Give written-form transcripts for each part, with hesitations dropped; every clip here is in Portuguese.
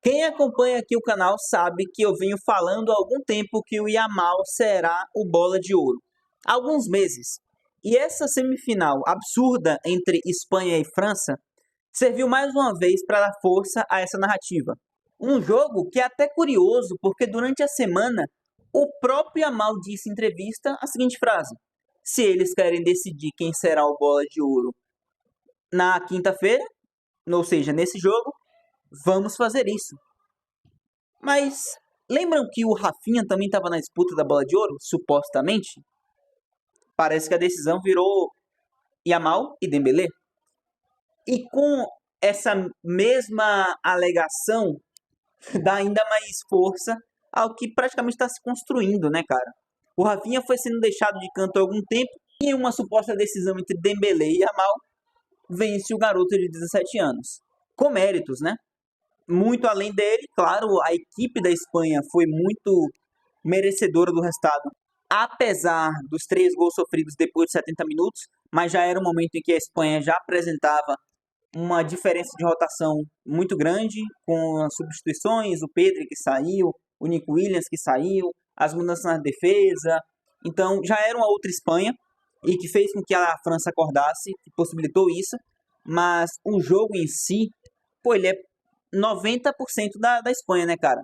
Quem acompanha aqui o canal sabe que eu venho falando há algum tempo que o Yamal será o Bola de Ouro. Há alguns meses. E essa semifinal absurda entre Espanha e França serviu mais uma vez para dar força a essa narrativa. Um jogo que é até curioso, porque durante a semana o próprio Yamal disse em entrevista a seguinte frase: se eles querem decidir quem será o Bola de Ouro na quinta-feira, ou seja, nesse jogo, vamos fazer isso. Mas lembram que o Rafinha também estava na disputa da Bola de Ouro, supostamente? Parece que a decisão virou Yamal e Dembélé. E com essa mesma alegação, dá ainda mais força ao que praticamente está se construindo, né, cara? O Rafinha foi sendo deixado de canto há algum tempo e em uma suposta decisão entre Dembélé e Yamal, vence o garoto de 17 anos. Com méritos, né? Muito além dele, claro, a equipe da Espanha foi muito merecedora do resultado, apesar dos 3 gols sofridos depois de 70 minutos, mas já era um momento em que a Espanha já apresentava uma diferença de rotação muito grande, com as substituições, o Pedri que saiu, o Nico Williams que saiu, as mudanças na defesa. Então já era uma outra Espanha, e que fez com que a França acordasse, que possibilitou isso, mas o jogo em si, pô, ele é 90% da Espanha, né, cara?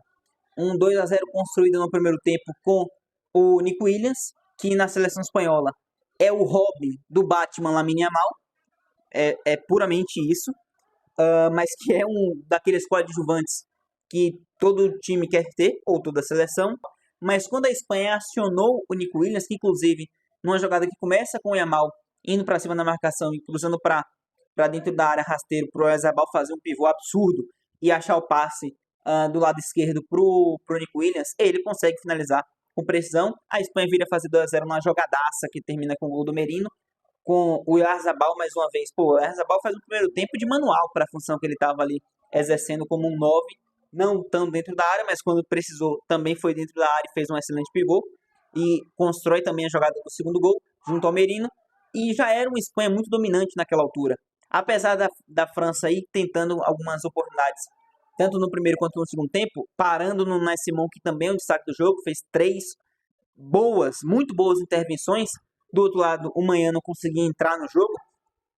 Um 2-0 construído no primeiro tempo com o Nico Williams, que na seleção espanhola é o Robin do Batman Lamine Yamal, é puramente isso, mas que é um daqueles coadjuvantes que todo time quer ter, ou toda a seleção. Mas quando a Espanha acionou o Nico Williams, que inclusive numa jogada que começa com o Yamal indo para cima da marcação e cruzando para dentro da área rasteiro para o Oyarzabal fazer um pivô absurdo e achar o passe do lado esquerdo pro Nico Williams, ele consegue finalizar com precisão. A Espanha vira a fazer 2-0 numa jogadaça que termina com o gol do Merino, com o Oyarzabal mais uma vez. Pô, o Oyarzabal faz um primeiro tempo de manual para a função que ele estava ali exercendo como um 9, não tão dentro da área, mas quando precisou também foi dentro da área e fez um excelente pivô e constrói também a jogada do segundo gol junto ao Merino, e já era uma Espanha muito dominante naquela altura. Apesar da França aí tentando algumas oportunidades, tanto no primeiro quanto no segundo tempo, parando no Unai Simon, que também é um destaque do jogo, fez 3 boas, muito boas intervenções. Do outro lado, o Manhã não conseguia entrar no jogo,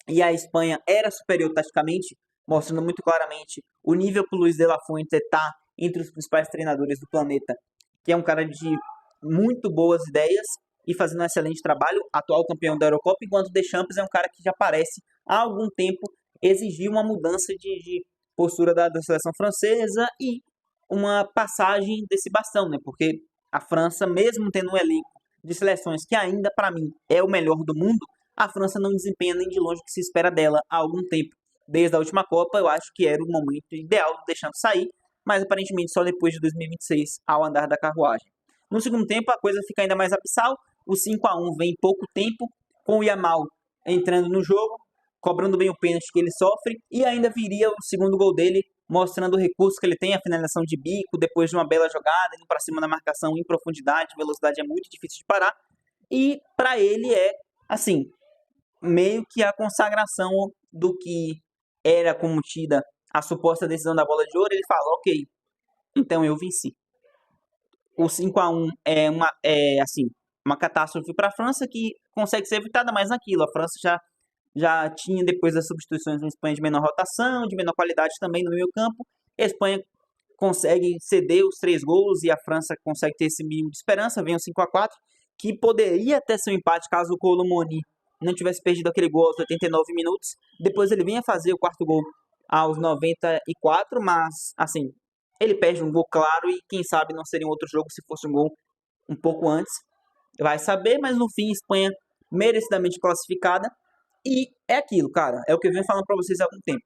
e a Espanha era superior taticamente, mostrando muito claramente o nível que o Luis de la Fuente está entre os principais treinadores do planeta, que é um cara de muito boas ideias e fazendo um excelente trabalho, atual campeão da Eurocopa, enquanto o Deschamps é um cara que já parece há algum tempo exigir uma mudança de postura da seleção francesa e uma passagem desse bastão, né? Porque a França, mesmo tendo um elenco de seleções que ainda para mim é o melhor do mundo, a França não desempenha nem de longe o que se espera dela há algum tempo. Desde a última Copa, eu acho que era o momento ideal de deixar sair, mas aparentemente só depois de 2026, ao andar da carruagem. No segundo tempo, a coisa fica ainda mais abissal. O 5-1 vem em pouco tempo, com o Yamal entrando no jogo, cobrando bem o pênalti que ele sofre, e ainda viria o segundo gol dele, mostrando o recurso que ele tem, a finalização de bico, depois de uma bela jogada, indo para cima da marcação em profundidade, velocidade é muito difícil de parar, e para ele é, assim, meio que a consagração do que era como tida a suposta decisão da bola de ouro. Ele fala, ok, então eu venci. O 5-1 é assim, uma catástrofe para a França que consegue ser evitada, mas naquilo, a França já tinha, depois das substituições, uma Espanha de menor rotação, de menor qualidade também no meio campo. A Espanha consegue ceder os 3 gols e a França consegue ter esse mínimo de esperança, vem o 5-4, que poderia até ser um empate caso o Colomoni não tivesse perdido aquele gol aos 89 minutos. Depois ele vinha fazer o quarto gol aos 94, mas, assim, ele perde um gol claro e quem sabe não seria um outro jogo se fosse um gol um pouco antes. Vai saber, mas no fim, Espanha merecidamente classificada. E é aquilo, cara, é o que eu venho falando pra vocês há algum tempo.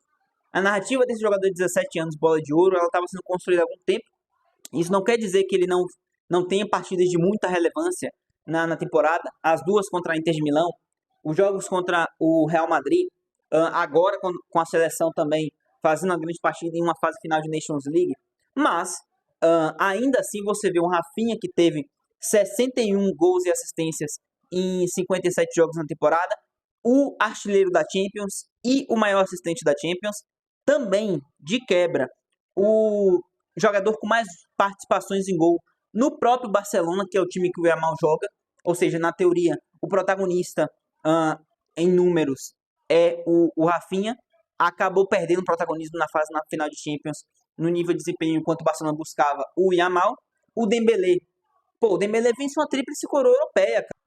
A narrativa desse jogador de 17 anos, bola de ouro, ela estava sendo construída há algum tempo. Isso não quer dizer que ele não tenha partidas de muita relevância na temporada. As 2 contra a Inter de Milão, os jogos contra o Real Madrid, agora com a seleção também fazendo uma grande partida em uma fase final de Nations League. Mas, ainda assim, você vê um Rafinha que teve 61 gols e assistências em 57 jogos na temporada, o artilheiro da Champions e o maior assistente da Champions. Também, de quebra, o jogador com mais participações em gol no próprio Barcelona, que é o time que o Yamal joga. Ou seja, na teoria, o protagonista em números é o Rafinha. Acabou perdendo protagonismo na final de Champions, no nível de desempenho, enquanto o Barcelona buscava o Yamal. O Dembélé. Pô, o Dembélé vence uma tríplice coroa europeia, cara.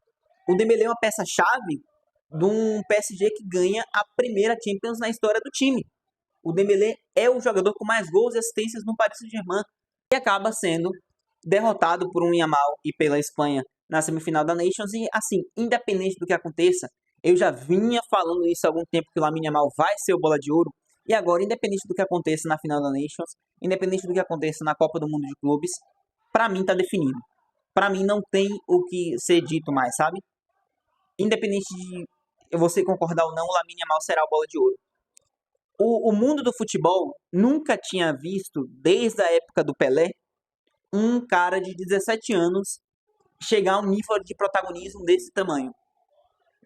O Dembélé é uma peça-chave de um PSG que ganha a primeira Champions na história do time. O Dembélé é o jogador com mais gols e assistências no Paris Saint-Germain e acaba sendo derrotado por um Yamal e pela Espanha na semifinal da Nations. E assim, independente do que aconteça, eu já vinha falando isso há algum tempo, que o Lamine Yamal vai ser o Bola de Ouro. E agora, independente do que aconteça na final da Nations, independente do que aconteça na Copa do Mundo de Clubes, pra mim tá definido. Pra mim não tem o que ser dito mais, sabe? Independente de você concordar ou não, o Lamine Yamal será o Bola de Ouro. O mundo do futebol nunca tinha visto, desde a época do Pelé, um cara de 17 anos chegar a um nível de protagonismo desse tamanho.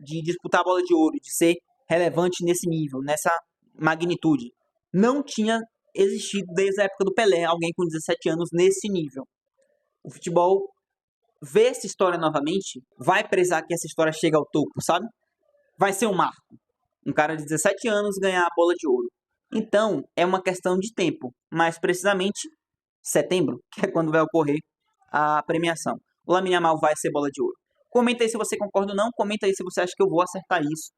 De disputar a bola de ouro, de ser relevante nesse nível, nessa magnitude. Não tinha existido desde a época do Pelé alguém com 17 anos nesse nível. O futebol vê essa história novamente, vai prezar que essa história chegue ao topo, sabe? Vai ser um marco. Um cara de 17 anos ganhar a bola de ouro. Então, é uma questão de tempo. Mais precisamente, setembro, que é quando vai ocorrer a premiação. O Lamine Yamal vai ser bola de ouro. Comenta aí se você concorda ou não. Comenta aí se você acha que eu vou acertar isso,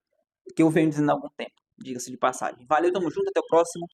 que eu venho dizendo há algum tempo. Diga-se de passagem. Valeu, tamo junto, até o próximo.